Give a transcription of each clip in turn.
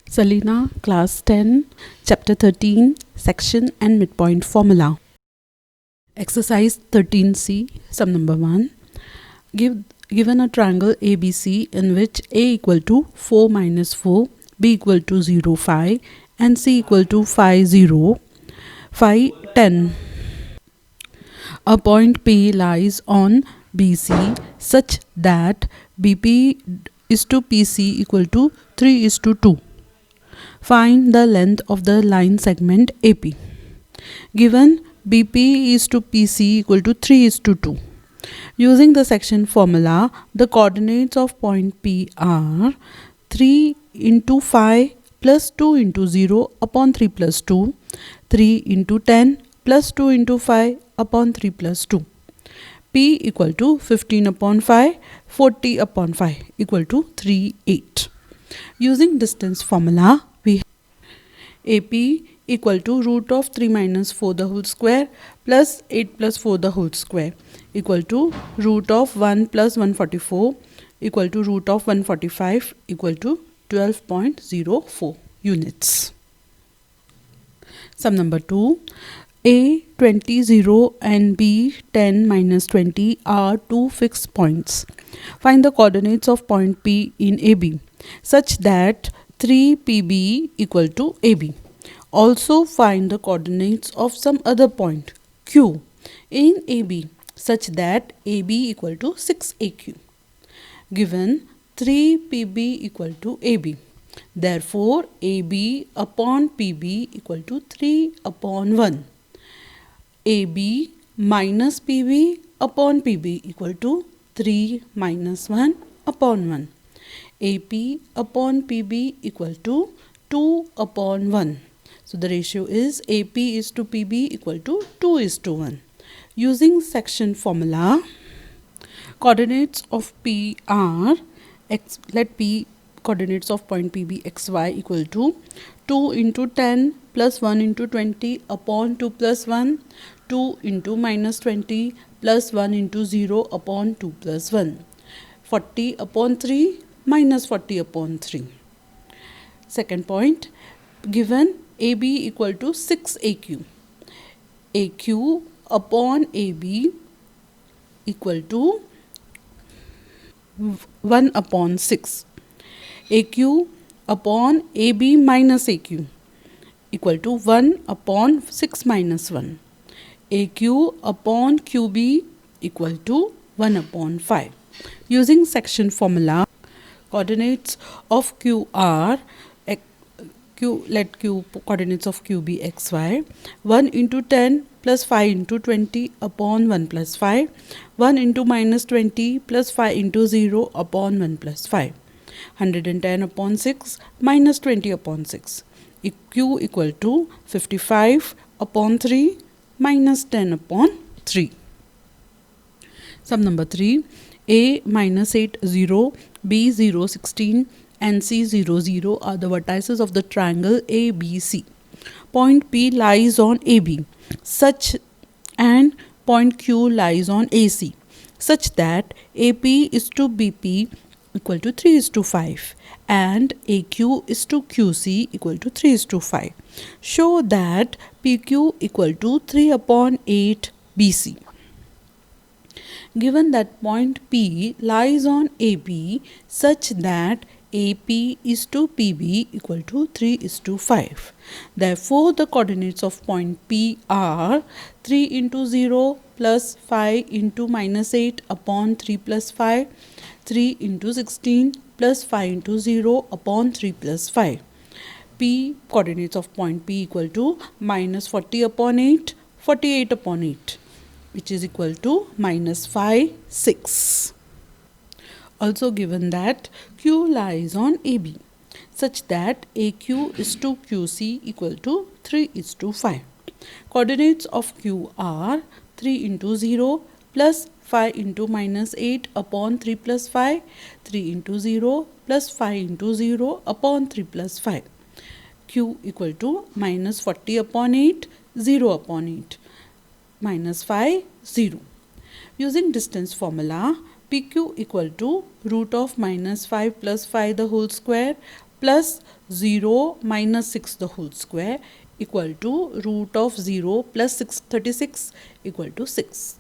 Selena, Class 10, Chapter 13, Section and Midpoint Formula. Exercise 13C, sum number 1. Given a triangle ABC in which A equal to 4 minus 4, B equal to 0, 5 and C equal to 5, 0, 5, 10. A point P lies on BC such that BP is to PC equal to 3 is to 2. Find the length of the line segment AP. Given BP is to PC equal to 3 is to 2. Using the section formula, the coordinates of point P are 3 into 5 plus 2 into 0 upon 3 plus 2, 3 into 10 plus 2 into 5 upon 3 plus 2. P equal to 15 upon 5, 40 upon 5 equal to 3, 8. Using distance formula, we have AP equal to root of 3 minus 4 the whole square plus 8 plus 4 the whole square equal to root of 1 plus 144 equal to root of 145 equal to 12.04 units. Sum number 2. A 20, 0 and B 10 minus 20 are two fixed points. Find the coordinates of point P in AB such that 3PB equal to AB. Also find the coordinates of some other point Q in AB such that AB equal to 6AQ. Given 3PB equal to AB. Therefore, AB upon PB equal to 3 upon 1. AB minus PB upon PB equal to 3 minus 1 upon 1. AP upon PB equal to 2 upon 1. So the ratio is AP is to PB equal to 2 is to 1. Using section formula, coordinates of P are let P coordinates of point PB xy equal to 2 into 10 plus 1 into 20 upon 2 plus 1, 2 into minus 20 plus 1 into 0 upon 2 plus 1, 40 upon 3 minus 40 upon 3. Second point, given AB equal to 6AQ. AQ upon AB equal to 1 upon 6. AQ upon AB minus AQ equal to 1 upon 6 minus 1. AQ upon QB equal to 1 upon 5. Using section formula, coordinates of Q are let Q coordinates of QB xy 1 into 10 plus 5 into 20 upon 1 plus 5, 1 into minus 20 plus 5 into 0 upon 1 plus 5, 110 upon 6 minus 20 upon 6. Q equal to 55 upon 3 minus 10 upon 3. Sum number 3. A minus 8, 0, B 0, 16 and C 0, 0 are the vertices of the triangle ABC. Point P lies on AB such and point Q lies on AC such that AP is to BP equal to 3 is to 5 and AQ is to QC equal to 3 is to 5. Show that PQ equal to 3 upon 8 BC. Given that point P lies on AB such that AP is to PB equal to 3 is to 5. Therefore, the coordinates of point P are 3 into 0 plus 5 into minus 8 upon 3 plus 5, 3 into 16 plus 5 into 0 upon 3 plus 5. P coordinates of point P equal to minus 40 upon 8, 48 upon 8, which is equal to minus 5, 6. Also given that Q lies on AB such that AQ is to QC equal to 3 is to 5. Coordinates of Q are 3 into 0 plus 5 into minus 8 upon 3 plus 5, 3 into 0 plus 5 into 0 upon 3 plus 5. Q equal to minus 40 upon 8, 0 upon 8, minus 5, 0. Using distance formula, PQ equal to root of minus 5 plus 5 the whole square plus 0 minus 6 the whole square equal to root of 0 plus 36 equal to 6.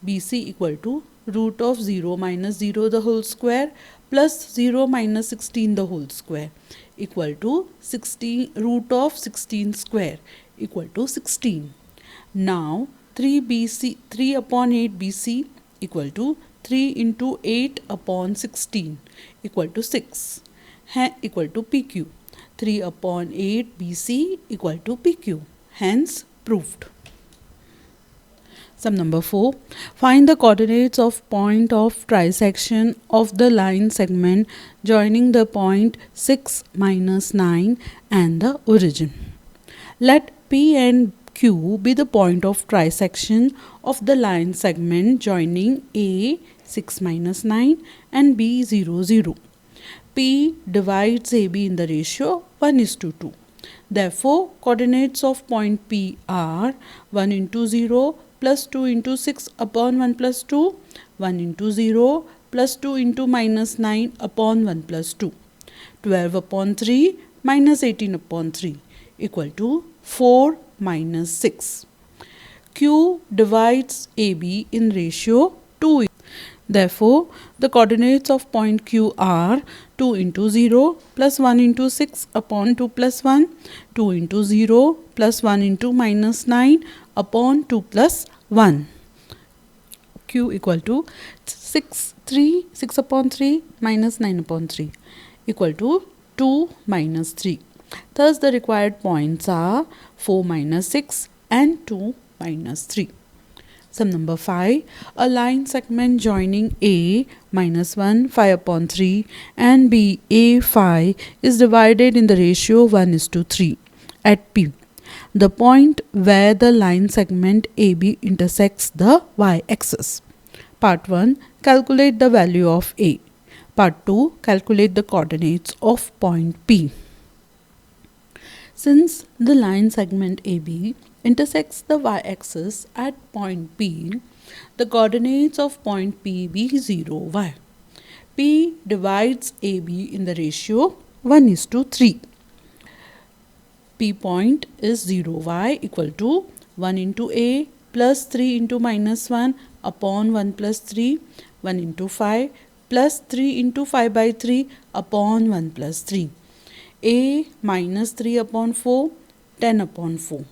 BC equal to root of 0 minus 0 the whole square plus 0 minus 16 the whole square equal to 16 root of 16 square equal to 16. Now 3 upon 8 BC equal to 3 into 8 upon 16 equal to 6 equal to PQ. 3 upon 8 BC equal to PQ. Hence proved. Sum number 4. Find the coordinates of point of trisection of the line segment joining the point 6 minus 9 and the origin. Let P and Q be the point of trisection of the line segment joining A 6 minus 9 and B 0 0. P divides AB in the ratio 1:2. Therefore, coordinates of point P are 1 into 0 plus 2 into 6 upon 1 plus 2, 1 into 0 plus 2 into minus 9 upon 1 plus 2, 12 upon 3 minus 18 upon 3 equal to 4 minus 6. Q divides AB in ratio 2. Therefore, the coordinates of point Q are 2 into 0 plus 1 into 6 upon 2 plus 1, 2 into 0 plus 1 into minus 9 upon 2 plus 1. Q equal to 6 upon 3 minus 9 upon 3 equal to 2 minus 3. Thus, the required points are 4 minus 6 and 2 minus 3. Sum number 5. A line segment joining A minus 1 5 upon 3 and B A 5 is divided in the ratio 1:3 at P. The point where the line segment AB intersects the y-axis. Part 1. Calculate the value of A. Part 2. Calculate the coordinates of point P. Since the line segment AB intersects the y-axis at point P, the coordinates of point P be 0, y. P divides AB in the ratio 1:3. P point is 0, y equal to 1 into A plus 3 into minus 1 upon 1 plus 3, 1 into 5 plus 3 into 5 by 3 upon 1 plus 3. A minus 3 upon 4, 10 upon 4.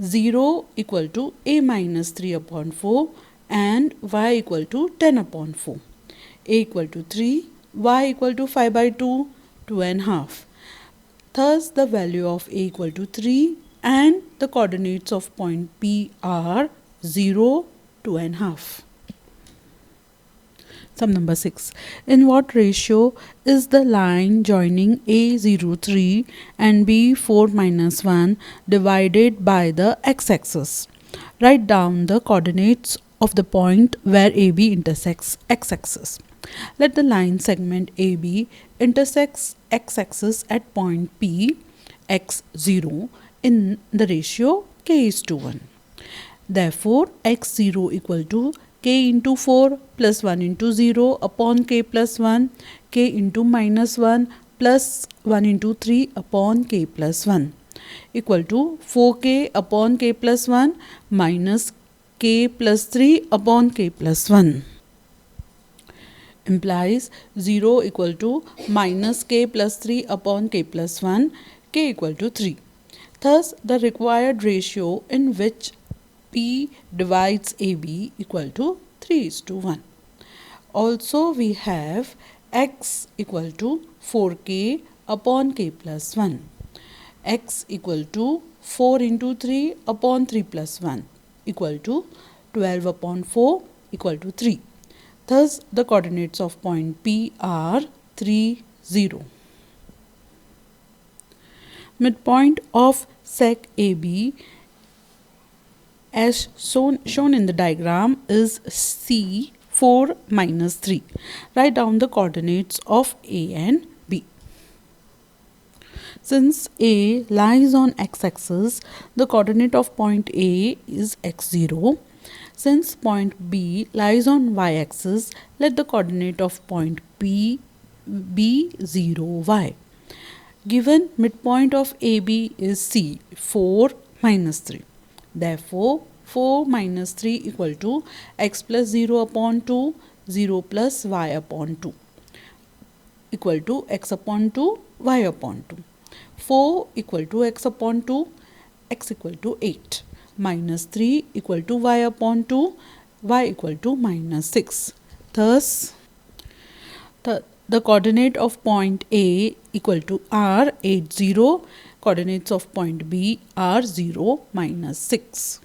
0 equal to A minus 3 upon 4 and y equal to 10 upon 4. A equal to 3, y equal to 5 by 2, 2.5. Thus, the value of A equal to 3 and the coordinates of point P are 0, 2.5. Sum number 6. In what ratio is the line joining A 0 3 and B 4 minus 1 divided by the x-axis? Write down the coordinates of the point where AB intersects x-axis. Let the line segment AB intersects x-axis at point P x0 in the ratio k:1. Therefore, x0 equal to k into 4 plus 1 into 0 upon k plus 1, k into minus 1 plus 1 into 3 upon k plus 1 equal to 4k upon k plus 1 minus k plus 3 upon k plus 1. Implies 0 equal to minus k plus 3 upon k plus 1, k equal to 3. Thus, the required ratio in which P divides AB equal to 3:1. Also, we have x equal to 4k upon k plus 1. X equal to 4 into 3 upon 3 plus 1 equal to 12 upon 4 equal to 3. Thus, the coordinates of point P are 3, 0. Midpoint of sec AB as shown in the diagram is C 4 minus 3. Write down the coordinates of A and B. Since A lies on x-axis, the coordinate of point A is x0. Since point B lies on y-axis, let the coordinate of point P be 0, y. Given midpoint of AB is C, 4 minus 3. Therefore, 4 minus 3 equal to x plus 0 upon 2, 0 plus y upon 2 equal to x upon 2, y upon 2. 4 equal to x upon 2, x equal to 8. Minus 3 equal to y upon 2, y equal to minus 6. Thus, the coordinate of point A equal to r 8 0, coordinates of point B are 0 minus 6.